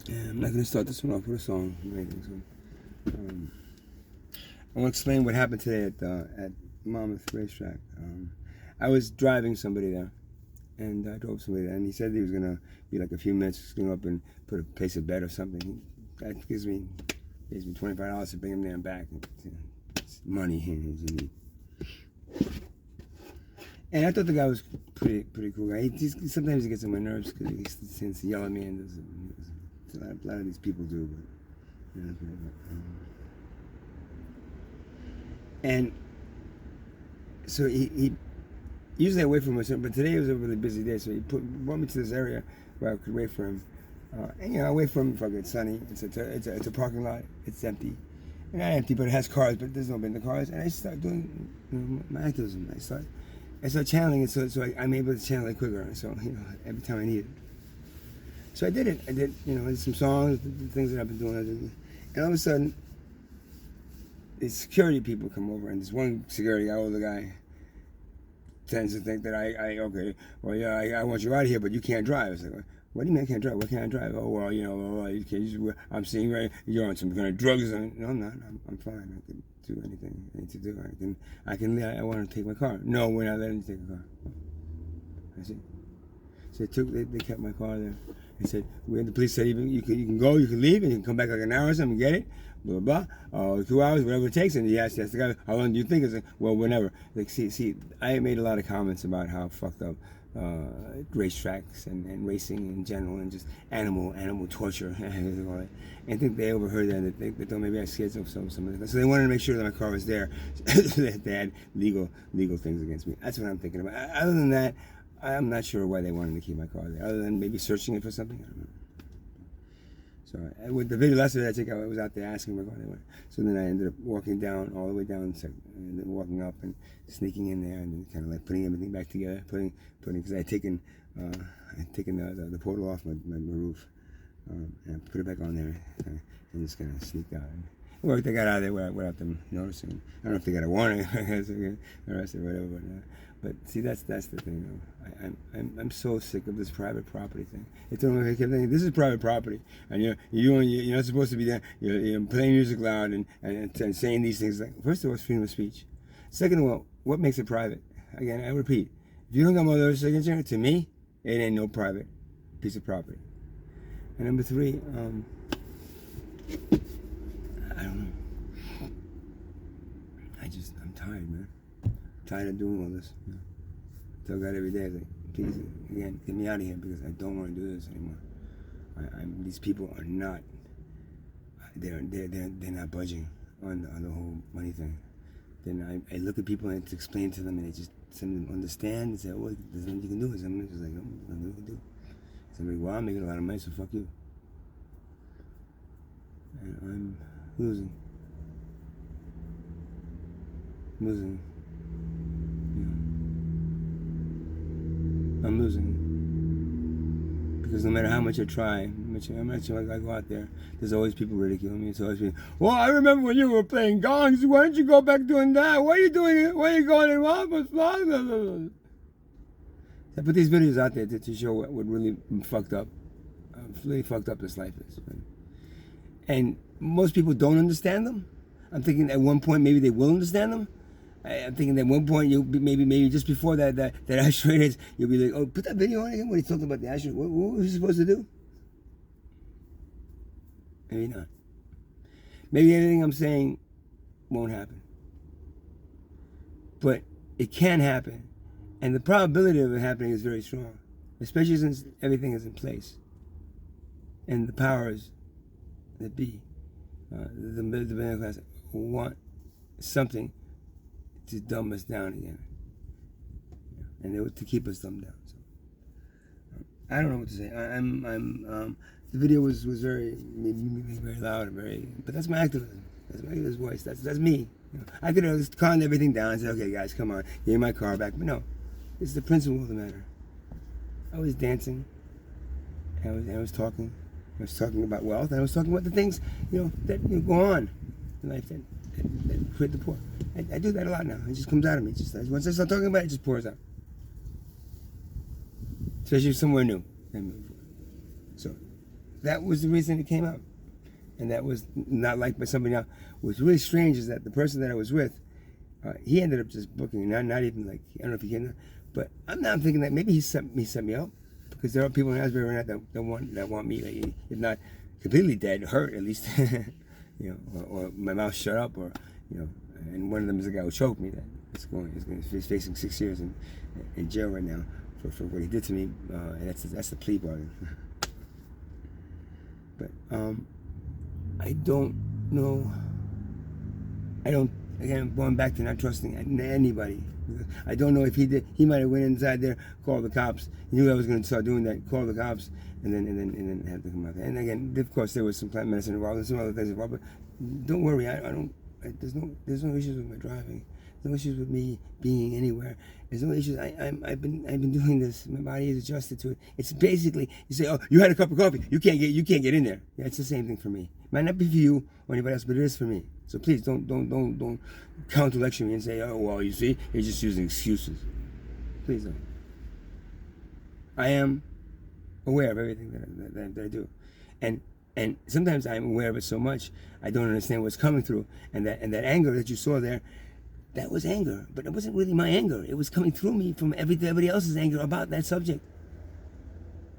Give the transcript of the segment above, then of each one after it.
Yeah, I'm not gonna start this one off with a song or anything. So, I want to explain what happened today at Monmouth Racetrack. I was driving somebody there, and I drove somebody there, and he said he was gonna be like a few minutes, just go up and put a place of bed or something. That gives me $25 to bring him there and back. It's money here. And I thought the guy was pretty cool guy. Sometimes he gets on my nerves because he tends to yell at me, and a lot of these people do. But and so he usually I wait for him, but today was a really busy day, so he brought me to this area where I could wait for him. And I wait for him. Fucking sunny. It's a parking lot. It's empty. Not empty, but it has cars. But there's nobody in the cars. And I start doing my activism. I start channeling it, so I'm able to channel it quicker. So every time I need it. So I did it. I did some songs, the things that I've been doing. And all of a sudden, these security people come over, and this one security guy, older guy, tends to think that I want you out of here, but you can't drive. It's like, what do you mean I can't drive? Why can't I drive? Oh, well, you can't. I'm seeing you're on some kind of drugs. No, I'm not. I'm fine. I can do anything I need to do. I want to take my car. No, we're not letting you take a car. I see. So they kept my car there. They said, the police said, you can go, you can leave, and you can come back like an hour or something and get it. Blah, blah, blah. 2 hours, whatever it takes. And he asked the guy, how long do you think? I said, well, whenever. Like, see, I made a lot of comments about how fucked up racetracks and racing in general, and just animal torture. And I think they overheard that, and they thought maybe I scared some of them. So they wanted to make sure that my car was there, so that they had legal things against me. That's what I'm thinking about. Other than that, I'm not sure why they wanted to keep my car there, other than maybe searching it for something. I don't know. So with the video last day, I think I was out there asking where they went. So then I ended up walking down, all the way down, and then walking up and sneaking in there, and then kind of like putting everything back together, putting because I had taken the portal off my roof, and I put it back on there, and just kind of sneaked out. And it worked. I got out of there without them noticing. I don't know if they got a warning, arrested or whatever, but see, that's the thing. I'm so sick of this private property thing. It's I kept thinking, this is private property, and you're not supposed to be there. You're playing music loud and saying these things. Like, first of all, it's freedom of speech. Second of all, what makes it private? Again, I repeat, if you don't got my signature, to me, it ain't no private piece of property. And number three, I don't know. I'm tired, man. Tired of doing all this. Tell God every day, like, please, again, get me out of here, because I don't want to do this anymore. These people are not. They're not budging on the whole money thing. Then I look at people and explain to them, and some of them understand and say, "Oh, there's nothing you can do." And some of them just like, "Oh, there's nothing you can do." Somebody, well, I'm making a lot of money, so fuck you. And I'm losing. I'm losing. Because no matter how much I try, how much I go out there, there's always people ridiculing me. It's always people, well, I remember when you were playing gongs. Why don't you go back doing that? Why are you doing it? Why are you going in? I put these videos out there to show what really fucked up this life is. And most people don't understand them. I'm thinking at one point maybe they will understand them. I'm thinking at one point you'll be maybe just before that asteroid hits, you'll be like, oh, put that video on again when he's talking about the asteroid. What was he supposed to do? Maybe not. Maybe anything I'm saying won't happen. But it can happen. And the probability of it happening is very strong. Especially since everything is in place. And the powers that be, the middle class, want something to dumb us down again, and they were to keep us dumbed down. So I don't know what to say. The video was very loud and but that's my activism. That's my activist voice. That's me. I could have just calmed everything down and said, okay, guys, come on, give me my car back. But no, it's the principle of the matter. I was dancing. I was talking. I was talking about wealth. And I was talking about the things that go on in life that create the poor. I do that a lot now. It just comes out of me. Once I start talking about it, it just pours out. Especially somewhere new. So that was the reason it came out. And that was not liked by somebody else. What's really strange is that the person that I was with, he ended up just booking, not even like, I don't know if he came, but I'm now thinking that maybe he set me up, because there are people in Asbury right now that want me, like, if not completely dead, hurt at least, you know, or my mouth shut up, or, you know, and one of them is the guy who choked me. That he's facing 6 years in jail right now for what he did to me, and that's the plea bargain. But I don't know. Again, going back to not trusting anybody. I don't know if he did. He might have went inside there, called the cops. He knew I was going to start doing that. Called the cops, and then had to come out there. And again, of course, there was some plant medicine involved and some other things involved. But don't worry, I don't. There's no issues with my driving. No issues with me being anywhere. There's no issues. I've been doing this. My body is adjusted to it. It's basically, you say, oh, you had a cup of coffee. You can't get in there. Yeah, it's the same thing for me. It might not be for you or anybody else, but it is for me. So please don't counter lecture me and say, oh, well, you see, you're just using excuses. Please don't. I am aware of everything that I do, and sometimes I'm aware of it so much I don't understand what's coming through, and that anger that you saw there, that was anger, but it wasn't really my anger. It was coming through me from everybody else's anger about that subject.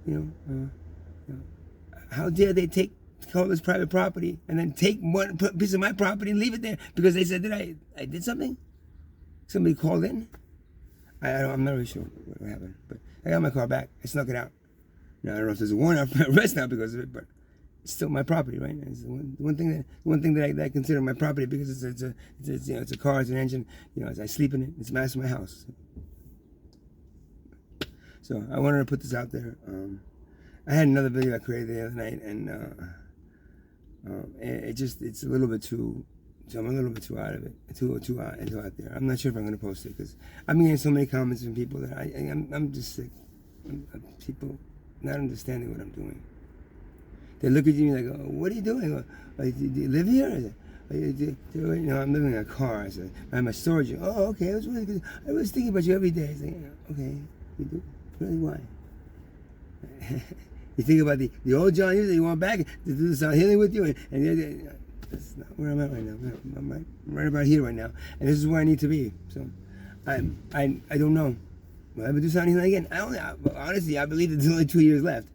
You know, how dare they call this private property and then take one piece of my property and leave it there because they said that I did something? Somebody called in? I'm not really sure what happened, but I got my car back. I snuck it out. Now, I don't know if there's a warrant of arrest now because of it, but it's still my property, right? It's the one thing that I consider my property, because it's a car, it's an engine. You know, as I sleep in it, it's master of my house. So I wanted to put this out there. I had another video I created the other night, and it's a little bit too. So I'm a little bit too out of it, too out there. I'm not sure if I'm going to post it, because I'm getting so many comments from people that I'm just sick. People not understanding what I'm doing. They look at you like, oh, what are you doing? Like, do you live here? You know, I'm living in a car. I said, I have my storage. Oh, okay, it was really good. I was thinking about you every day. I said, okay, you do? Really, why? You think about the old John Hughes that you want back to do the sound healing with you, and that's not where I'm at right now. I'm right about here right now, and this is where I need to be. So, I don't know. Will I ever do sound healing again? Honestly, I believe there's only 2 years left.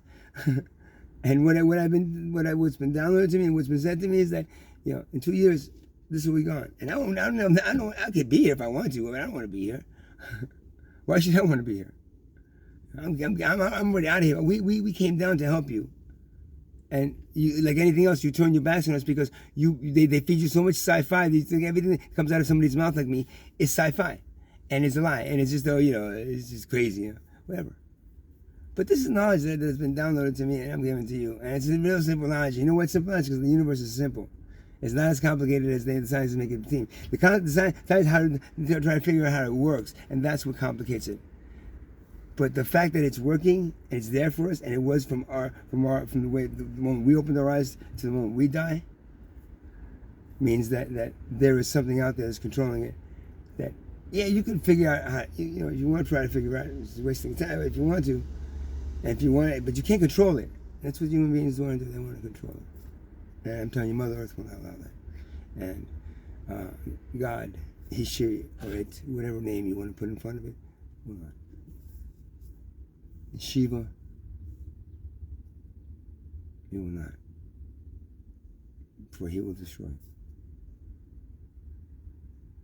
And what's been downloaded to me and what's been said to me is that, you know, in 2 years this will be gone. And I could be here if I want to, but I don't want to be here. Why should I want to be here? I'm already out of here. We came down to help you. And you, like anything else, you turn your backs on us because they feed you so much sci-fi. You think everything that comes out of somebody's mouth like me is sci-fi, and it's a lie, and it's just, oh, you know, it's just crazy, you know, whatever. But this is knowledge that has been downloaded to me, and I'm giving to you, and it's a real simple knowledge. You know what's simple knowledge? Because the universe is simple. It's not as complicated as the scientists make it seem. The science how to try to figure out how it works, and that's what complicates it. But the fact that it's working and it's there for us, and it was from the moment we opened our eyes to the moment we die, means that there is something out there that's controlling it. That, yeah, you can figure out how, you know, if you want to try to figure out, it's wasting time if you want to, and if you want it, but you can't control it. That's what human beings want to do. They want to control it. And I'm telling you, Mother Earth will not allow that. And God, He, she, or it, whatever name you want to put in front of it, will not. Shiva, he will not, for he will destroy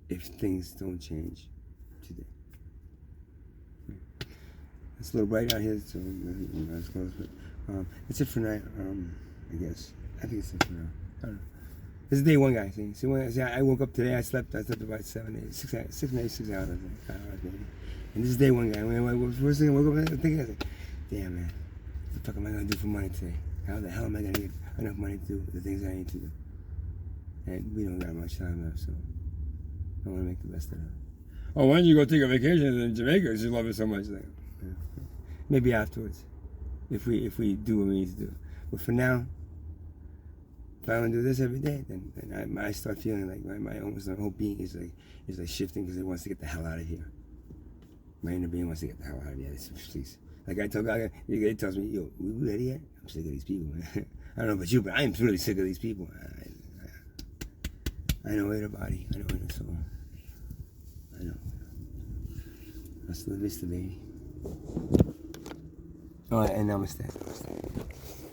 if things don't change today. It's a little bright out here, so that's close, but that's it for now. I guess I think it's it for now. I don't know. This is day one, guys. See, I woke up today. I slept about 6 hours, 5 hours maybe. And this is day one, guy. First thing I woke up thinking, I was like, damn, man, what the fuck am I going to do for money today? How the hell am I going to get enough money to do the things I need to do? And we don't got much time left, so I want to make the best of it. Oh, why don't you go take a vacation in Jamaica because you love it so much? Like, yeah. Maybe afterwards, if we do what we need to do. But for now, if I don't do this every day, then I start feeling like my almost my whole being is like shifting because it wants to get the hell out of here. My inner being wants to get the hell out of here. Please. Like I tell God, he tells me, yo, we ready yet? I'm sick of these people, man. I don't know about you, but I'm really sick of these people. I know it, body. I know it, soul. I know. Hasta la vista, baby. All right, and namaste. Namaste.